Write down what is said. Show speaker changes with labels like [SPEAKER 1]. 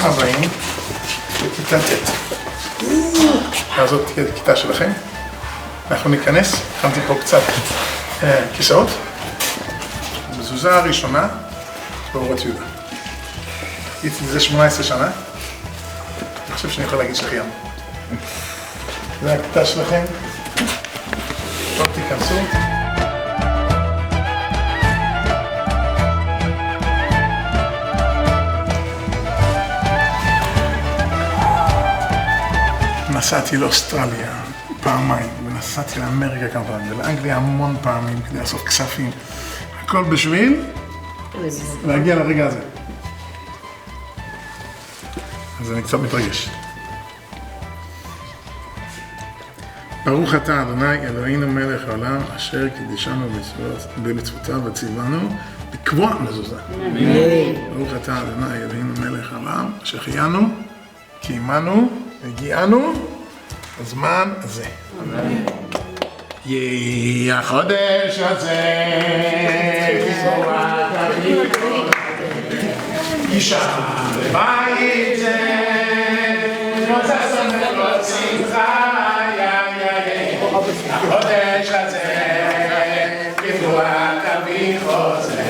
[SPEAKER 1] הבאים לכיתה ט'. זאת תהיה הכיתה שלכם. אנחנו ניכנס, הכנתי פה קצת כיסאות. המזוזה הראשונה, באורות יהודה. הייתי לזה 18 שנה. אני חושב שאני יכול להגיד שהחיינו. זה הכיתה שלכם. טוב, תיכנסו. נסעתי לאוסטרליה פעמיים, ונסעתי לאמריקה כמה פעמים, ולאנגליה המון פעמים כדי לאסוף כספים. הכל בשביל להגיע לרגע הזה. אז אני קצת מתרגש. ברוך אתה אדוני אלוהינו מלך העולם אשר קידשנו במצוותיו וציוונו לקבוע מזוזה. ברוך אתה אדוני אלוהינו מלך העולם אשר חיינו, קיימנו, הגיענו בזמן הזה. יהי החודש הזה אישה בבית זה רוצה שמח לו שמחה החודש הזה כבועת אביך זה